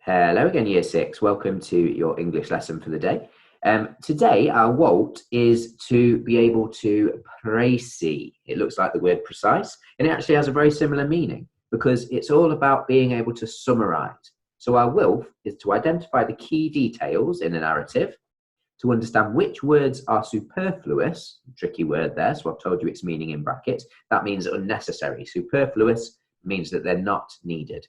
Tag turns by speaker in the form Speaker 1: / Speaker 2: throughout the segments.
Speaker 1: Hello again, Year 6. Welcome to your English lesson for the day. Today, our Walt is to be able to précis. It looks like the word precise, and it actually has a very similar meaning because it's all about being able to summarize. So our Wilf is to identify the key details in a narrative, to understand which words are superfluous, tricky word there, so I've told you its meaning in brackets. That means unnecessary. Superfluous means that they're not needed.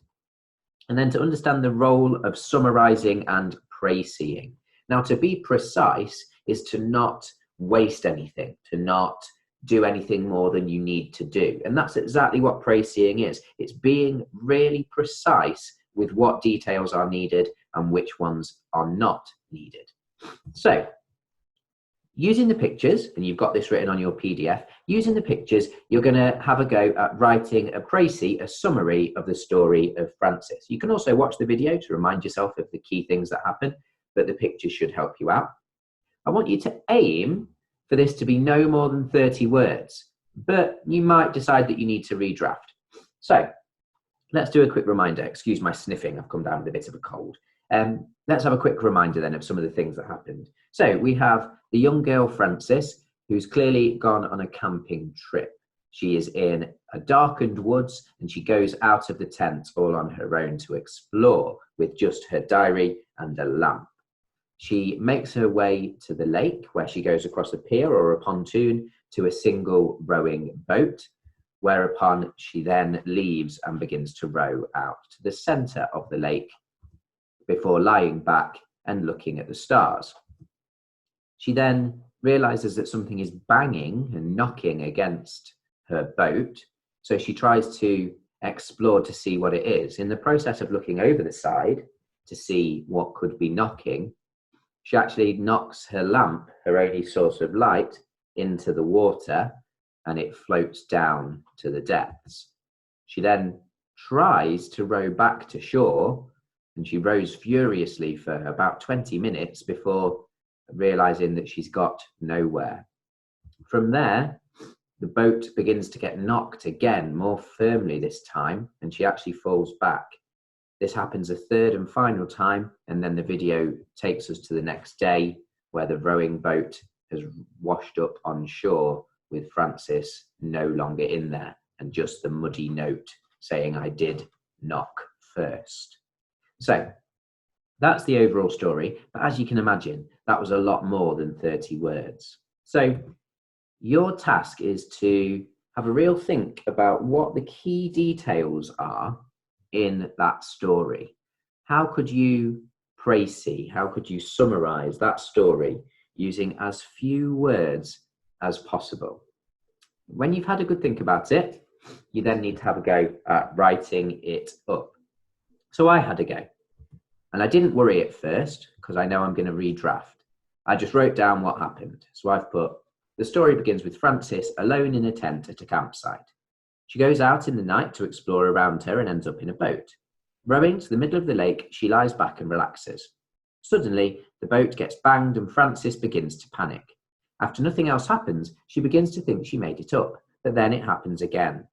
Speaker 1: And then to understand the role of summarising and précising. Now, to be precise is to not waste anything, to not do anything more than you need to do. And that's exactly what précising is. It's being really precise with what details are needed and which ones are not needed. So, using the pictures, and you've got this written on your PDF, using the pictures, you're going to have a go at writing a précis, a summary of the story of Francis. You can also watch the video to remind yourself of the key things that happen, but the pictures should help you out. I want you to aim for this to be no more than 30 words, but you might decide that you need to redraft. So, let's do a quick reminder. Excuse my sniffing, I've come down with a bit of a cold. Let's have a quick reminder then of some of the things that happened. So we have the young girl Frances, who's clearly gone on a camping trip. She is in a darkened woods and she goes out of the tent all on her own to explore with just her diary and a lamp. She makes her way to the lake where she goes across a pier or a pontoon to a single rowing boat, whereupon she then leaves and begins to row out to the centre of the lake before lying back and looking at the stars. She then realizes that something is banging and knocking against her boat, so she tries to explore to see what it is. In the process of looking over the side to see what could be knocking, she actually knocks her lamp, her only source of light, into the water, and it floats down to the depths. She then tries to row back to shore, and she rows furiously for about 20 minutes before realizing that she's got nowhere. From there, the boat begins to get knocked again, more firmly this time, and she actually falls back. This happens a third and final time, and then the video takes us to the next day where the rowing boat has washed up on shore with Frances no longer in there and just the muddy note saying, "I did knock first." So that's the overall story, but as you can imagine, that was a lot more than 30 words. So your task is to have a real think about what the key details are in that story. How could you précis, how could you summarize that story using as few words as possible? When you've had a good think about it, you then need to have a go at writing it up. So I had a go. And I didn't worry at first because I know I'm going to redraft. I just wrote down what happened. So I've put, the story begins with Frances alone in a tent at a campsite. She goes out in the night to explore around her and ends up in a boat. Rowing to the middle of the lake, she lies back and relaxes. Suddenly, the boat gets banged and Frances begins to panic. After nothing else happens, she begins to think she made it up, but then it happens again.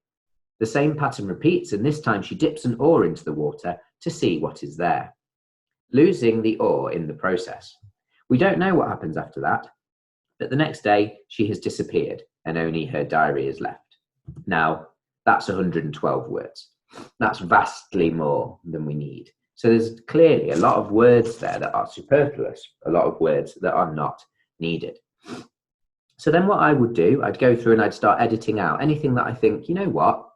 Speaker 1: The same pattern repeats, and this time she dips an oar into the water to see what is there, losing the oar in the process. We don't know what happens after that, but the next day she has disappeared and only her diary is left. Now, that's 112 words. That's vastly more than we need. So there's clearly a lot of words there that are superfluous, a lot of words that are not needed. So then what I would do, I'd go through and I'd start editing out anything that I think, you know what,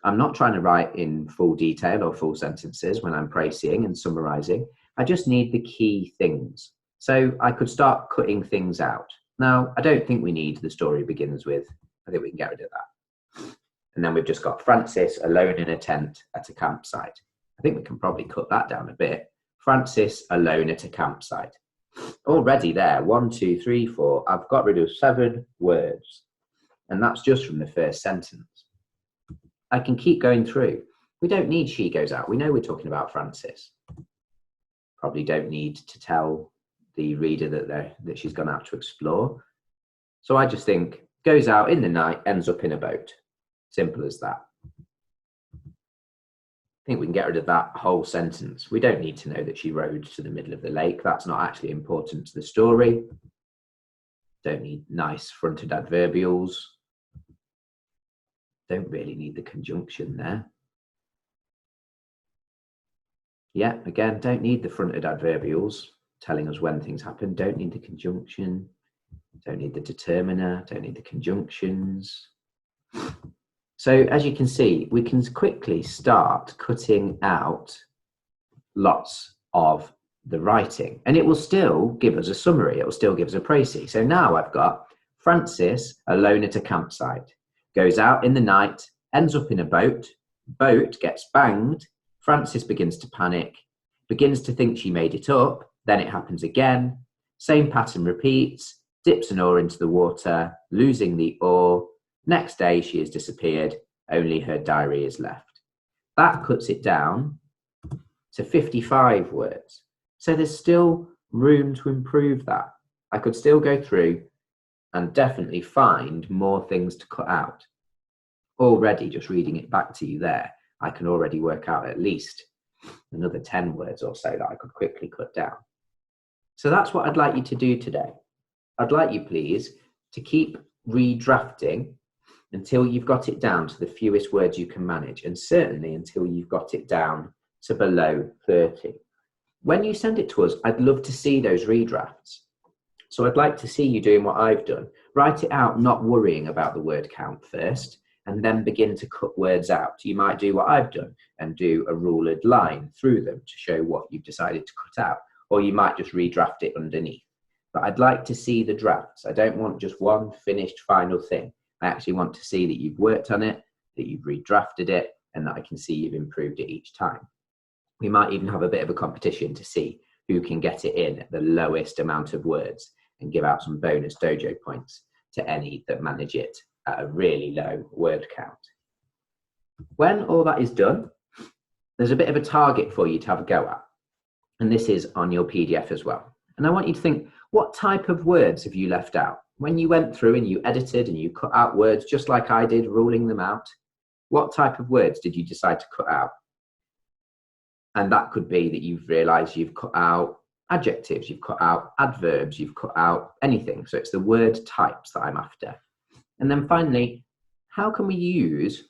Speaker 1: I'm not trying to write in full detail or full sentences when I'm précising and summarising. I just need the key things. So I could start cutting things out. Now, I don't think we need the story begins with. I think we can get rid of that. And then we've just got Frances alone in a tent at a campsite. I think we can probably cut that down a bit. Frances alone at a campsite. Already there, 1, 2, 3, 4. I've got rid of 7 words. And that's just from the first sentence. I can keep going through. We don't need she goes out. We know we're talking about Frances. Probably don't need to tell the reader that she's gone out to explore. So I just think, goes out in the night, ends up in a boat. Simple as that. think we can get rid of that whole sentence. We don't need to know that she rode to the middle of the lake. That's not actually important to the story. Don't need nice fronted adverbials. Don't really need the conjunction there. Yeah, again, don't need the fronted adverbials telling us when things happen. Don't need the conjunction. Don't need the determiner. Don't need the conjunctions. So as you can see, we can quickly start cutting out lots of the writing, and it will still give us a summary. It will still give us a précis. So now I've got Francis alone at a campsite, goes out in the night, ends up in a boat, boat gets banged, Francis begins to panic, begins to think she made it up, then it happens again, same pattern repeats, dips an oar into the water, losing the oar, next day she has disappeared, only her diary is left. That cuts it down to 55 words. So there's still room to improve that. I could still go through and definitely find more things to cut out. Already, just reading it back to you there, I can already work out at least another 10 words or so that I could quickly cut down. So that's what I'd like you to do today. I'd like you, please, to keep redrafting until you've got it down to the fewest words you can manage, and certainly until you've got it down to below 30. When you send it to us, I'd love to see those redrafts. So I'd like to see you doing what I've done. Write it out, not worrying about the word count first, and then begin to cut words out. You might do what I've done and do a rulered line through them to show what you've decided to cut out, or you might just redraft it underneath. But I'd like to see the drafts. I don't want just one finished final thing. I actually want to see that you've worked on it, that you've redrafted it, and that I can see you've improved it each time. We might even have a bit of a competition to see who can get it in at the lowest amount of words and give out some bonus dojo points to any that manage it at a really low word count. When all that is done, there's a bit of a target for you to have a go at. And this is on your PDF as well. And I want you to think, what type of words have you left out? When you went through and you edited and you cut out words just like I did, ruling them out, what type of words did you decide to cut out? And that could be that you've realized you've cut out adjectives, you've cut out adverbs, you've cut out anything. So it's the word types that I'm after. And then finally, how can we use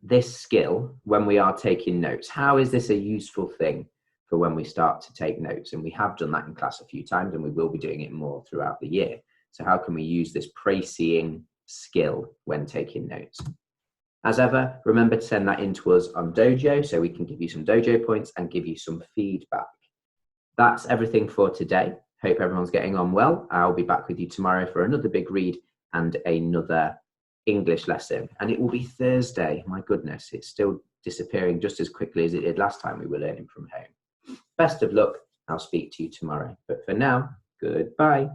Speaker 1: this skill when we are taking notes? How is this a useful thing for when we start to take notes? And we have done that in class a few times, and we will be doing it more throughout the year. So how can we use this précising skill when taking notes? As ever, remember to send that in to us on Dojo so we can give you some Dojo points and give you some feedback. That's everything for today. Hope everyone's getting on well. I'll be back with you tomorrow for another big read and another English lesson. And it will be Thursday. My goodness, it's still disappearing just as quickly as it did last time we were learning from home. Best of luck. I'll speak to you tomorrow. But for now, goodbye.